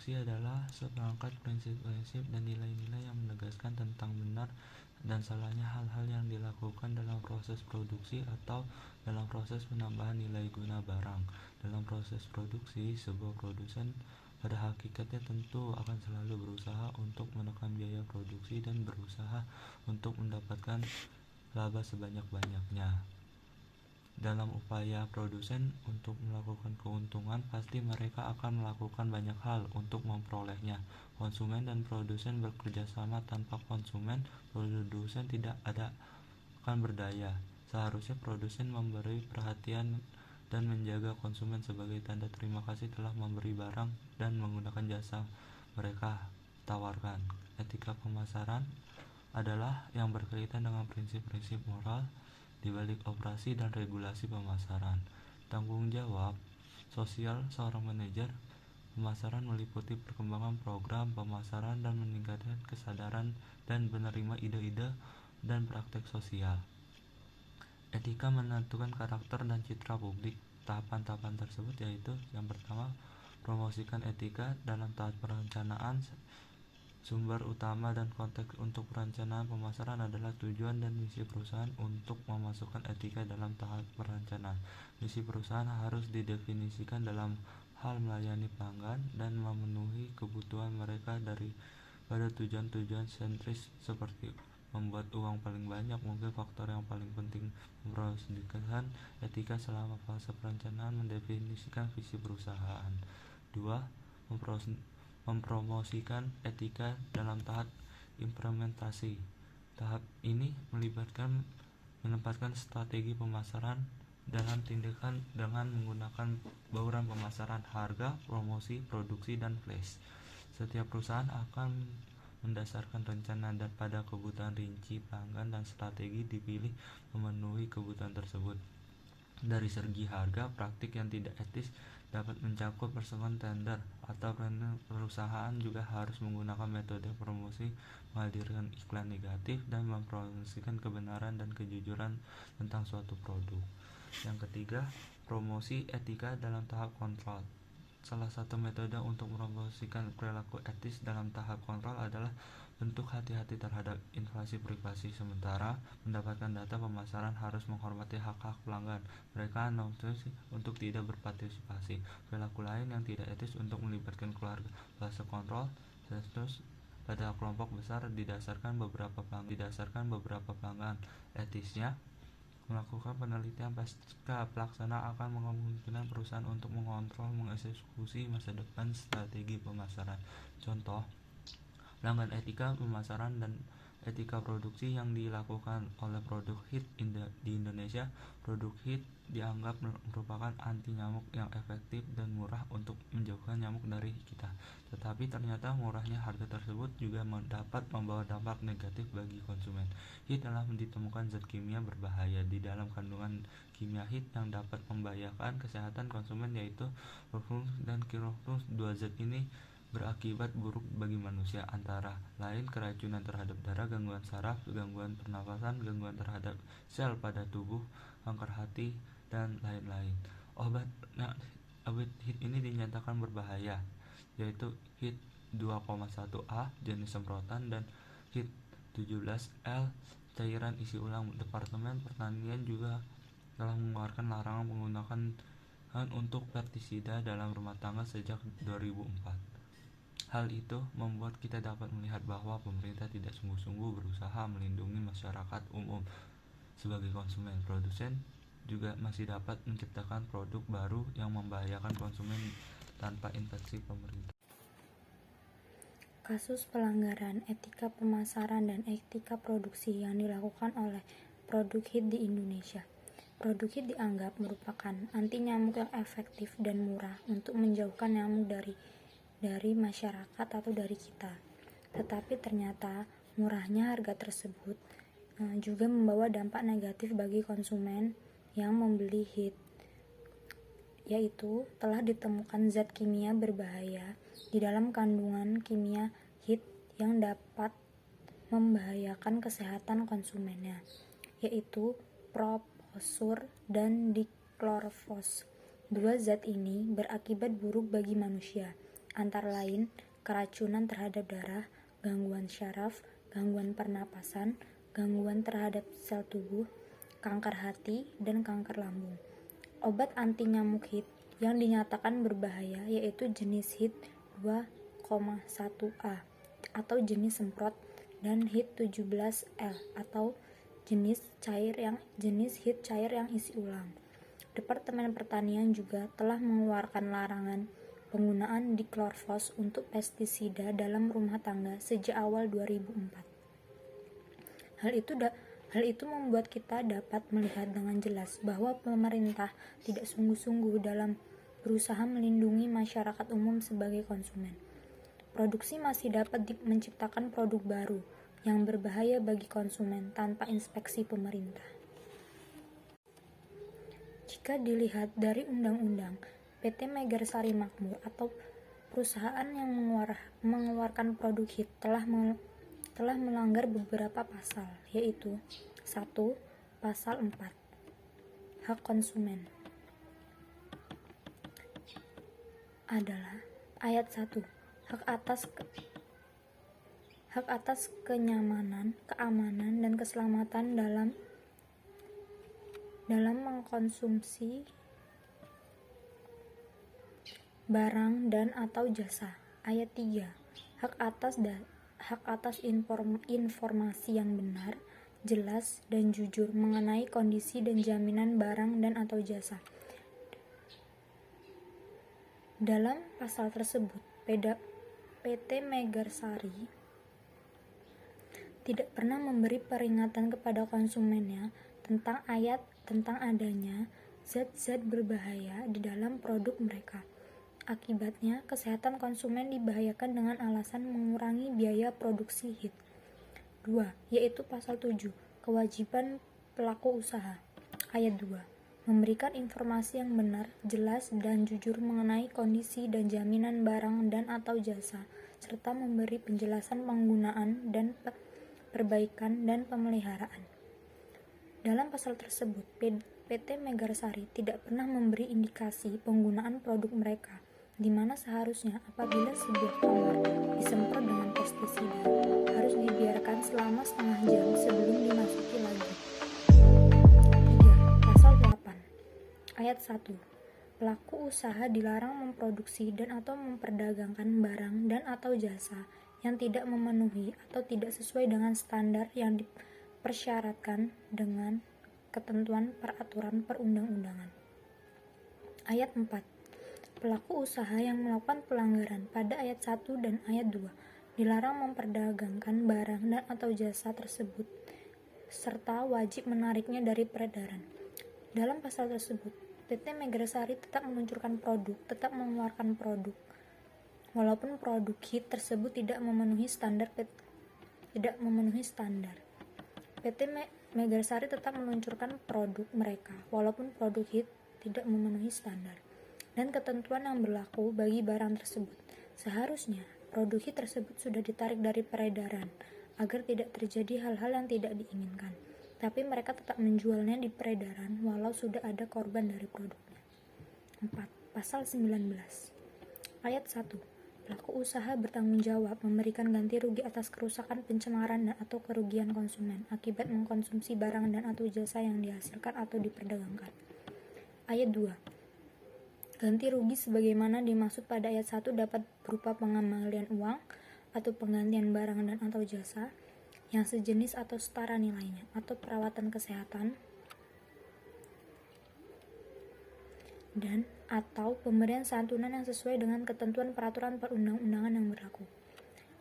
produksi adalah seperangkat prinsip-prinsip dan nilai-nilai yang menegaskan tentang benar dan salahnya hal-hal yang dilakukan dalam proses produksi atau dalam proses penambahan nilai guna barang. Dalam proses produksi, sebuah produsen pada hakikatnya tentu akan selalu berusaha untuk menekan biaya produksi dan berusaha untuk mendapatkan laba sebanyak-banyaknya. Dalam upaya produsen untuk melakukan keuntungan, pasti mereka akan melakukan banyak hal untuk memperolehnya. Konsumen dan produsen bekerja sama. Tanpa konsumen, produsen tidak akan berdaya. Seharusnya produsen memberi perhatian dan menjaga konsumen sebagai tanda terima kasih telah memberi barang dan menggunakan jasa mereka tawarkan. Etika pemasaran adalah yang berkaitan dengan prinsip-prinsip moral di balik operasi dan regulasi pemasaran. Tanggung jawab sosial seorang manajer pemasaran meliputi perkembangan program pemasaran dan meningkatkan kesadaran dan menerima ide-ide dan praktek sosial. Etika menentukan karakter dan citra publik. Tahapan-tahapan tersebut yaitu yang pertama, promosikan etika dalam tahap perencanaan. Sumber utama dan konteks untuk perencanaan pemasaran adalah tujuan dan misi perusahaan untuk memasukkan etika dalam tahap perencanaan. Misi perusahaan harus didefinisikan dalam hal melayani pelanggan dan memenuhi kebutuhan mereka daripada tujuan-tujuan sentris seperti membuat uang paling banyak. Mungkin faktor yang paling penting mempromosikan etika selama fase perencanaan mendefinisikan visi perusahaan. 2. Mempromosikan etika dalam tahap implementasi. Tahap ini menempatkan strategi pemasaran dalam tindakan dengan menggunakan bauran pemasaran, harga, promosi, produksi, dan flash. Setiap perusahaan akan mendasarkan rencana dan pada kebutuhan rinci pelanggan dan strategi dipilih memenuhi kebutuhan tersebut. Dari segi harga, praktik yang tidak etis dapat mencakup persetujuan tender atau perusahaan juga harus menggunakan metode promosi, menghadirkan iklan negatif, dan mempromosikan kebenaran dan kejujuran tentang suatu produk. Yang ketiga, promosi etika dalam tahap kontrol. Salah satu metode untuk mempromosikan perilaku etis dalam tahap kontrol adalah bentuk hati-hati terhadap invasi privasi. Sementara mendapatkan data pemasaran harus menghormati hak-hak pelanggan. Mereka anonimus untuk tidak berpartisipasi. Perilaku lain yang tidak etis untuk melibatkan keluarga. Fase kontrol terus pada kelompok besar didasarkan beberapa pelanggan. Etisnya melakukan penelitian pasca pelaksana akan memungkinkan perusahaan untuk mengontrol mengeksekusi masa depan strategi pemasaran. Contoh, pelanggan etika pemasaran dan etika produksi yang dilakukan oleh produk HIT di Indonesia. Produk HIT dianggap merupakan anti nyamuk yang efektif dan murah untuk menjauhkan nyamuk dari kita. Tetapi ternyata murahnya harga tersebut juga dapat membawa dampak negatif bagi konsumen. HIT telah ditemukan zat kimia berbahaya di dalam kandungan kimia HIT yang dapat membahayakan kesehatan konsumen, yaitu perfum dan kiroflux. Dua zat ini berakibat buruk bagi manusia, antara lain keracunan terhadap darah, gangguan saraf, gangguan pernafasan, gangguan terhadap sel pada tubuh, kanker hati, dan lain-lain. Obat HIT ini dinyatakan berbahaya, yaitu HIT 2,1A jenis semprotan dan HIT 17L cairan isi ulang. Departemen Pertanian juga telah mengeluarkan larangan menggunakan untuk pestisida dalam rumah tangga sejak 2004. Hal itu membuat kita dapat melihat bahwa pemerintah tidak sungguh-sungguh berusaha melindungi masyarakat umum. Sebagai konsumen, produsen juga masih dapat menciptakan produk baru yang membahayakan konsumen tanpa inspeksi pemerintah. Kasus pelanggaran etika pemasaran dan etika produksi yang dilakukan oleh produk HIT di Indonesia. Produk HIT dianggap merupakan anti nyamuk yang efektif dan murah untuk menjauhkan nyamuk dari masyarakat atau dari kita. Tetapi ternyata murahnya harga tersebut juga membawa dampak negatif bagi konsumen yang membeli HIT, yaitu telah ditemukan zat kimia berbahaya di dalam kandungan kimia HIT yang dapat membahayakan kesehatan konsumennya, yaitu proposur dan diklorvos. Dua zat ini berakibat buruk bagi manusia. antara lain keracunan terhadap darah, gangguan syaraf, gangguan pernapasan, gangguan terhadap sel tubuh, kanker hati, dan kanker lambung. Obat anti nyamuk HIT yang dinyatakan berbahaya yaitu jenis HIT 2,1A atau jenis semprot dan HIT 17L atau jenis HIT cair yang isi ulang. Departemen Pertanian juga telah mengeluarkan larangan penggunaan diklorvos untuk pestisida dalam rumah tangga sejak awal 2004. Hal itu membuat kita dapat melihat dengan jelas bahwa pemerintah tidak sungguh-sungguh dalam berusaha melindungi masyarakat umum sebagai konsumen. Produksi masih dapat menciptakan produk baru yang berbahaya bagi konsumen tanpa inspeksi pemerintah. Jika dilihat dari undang-undang, PT Megarsari Makmur atau perusahaan yang mengeluarkan produk HIT telah melanggar beberapa pasal, yaitu 1. Pasal 4 hak konsumen adalah ayat 1 hak atas kenyamanan, keamanan, dan keselamatan dalam mengkonsumsi barang dan atau jasa. Ayat 3 hak atas informasi yang benar, jelas, dan jujur mengenai kondisi dan jaminan barang dan atau jasa. Dalam pasal tersebut, PT Megarsari tidak pernah memberi peringatan kepada konsumennya tentang adanya zat-zat berbahaya di dalam produk mereka. Akibatnya, kesehatan konsumen dibahayakan dengan alasan mengurangi biaya produksi HIT. 2. Yaitu pasal 7, kewajiban pelaku usaha. Ayat 2. Memberikan informasi yang benar, jelas, dan jujur mengenai kondisi dan jaminan barang dan atau jasa, serta memberi penjelasan penggunaan dan perbaikan dan pemeliharaan. Dalam pasal tersebut, PT Megarsari tidak pernah memberi indikasi penggunaan produk mereka, di mana seharusnya apabila sebuah kamar disemprot dengan pestisida, harus dibiarkan selama setengah jam sebelum dimasuki lagi. 3. Pasal 8 Ayat 1 Pelaku usaha dilarang memproduksi dan atau memperdagangkan barang dan atau jasa yang tidak memenuhi atau tidak sesuai dengan standar yang dipersyaratkan dengan ketentuan peraturan perundang-undangan. Ayat 4 Pelaku usaha yang melakukan pelanggaran pada ayat 1 dan ayat 2 dilarang memperdagangkan barang dan atau jasa tersebut serta wajib menariknya dari peredaran. Dalam pasal tersebut, PT Megarsari tetap mengeluarkan produk walaupun produk HIT tersebut tidak memenuhi standar. PT Megarsari tetap meluncurkan produk mereka walaupun produk HIT tidak memenuhi standar dan ketentuan yang berlaku bagi barang tersebut. Seharusnya produk HIT tersebut sudah ditarik dari peredaran agar tidak terjadi hal-hal yang tidak diinginkan, tapi mereka tetap menjualnya di peredaran walau sudah ada korban dari produknya. 4. Pasal 19 Ayat 1 Pelaku usaha bertanggung jawab memberikan ganti rugi atas kerusakan, pencemaran, dan atau kerugian konsumen akibat mengkonsumsi barang dan atau jasa yang dihasilkan atau diperdagangkan. Ayat 2 Ganti rugi sebagaimana dimaksud pada ayat 1 dapat berupa pengembalian uang atau penggantian barang dan atau jasa yang sejenis atau setara nilainya, atau perawatan kesehatan, dan atau pemberian santunan yang sesuai dengan ketentuan peraturan perundang-undangan yang berlaku.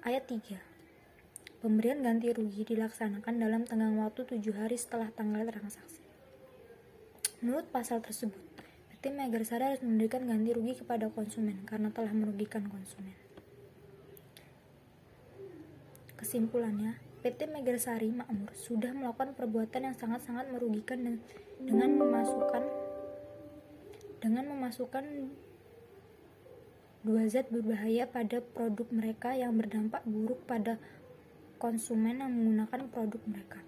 Ayat 3 Pemberian ganti rugi dilaksanakan dalam tenggang waktu 7 hari setelah tanggal transaksi. Menurut pasal tersebut, PT Megarsari harus memberikan ganti rugi kepada konsumen karena telah merugikan konsumen. Kesimpulannya, PT Megarsari Makmur sudah melakukan perbuatan yang sangat-sangat merugikan dengan memasukkan dua zat berbahaya pada produk mereka yang berdampak buruk pada konsumen yang menggunakan produk mereka.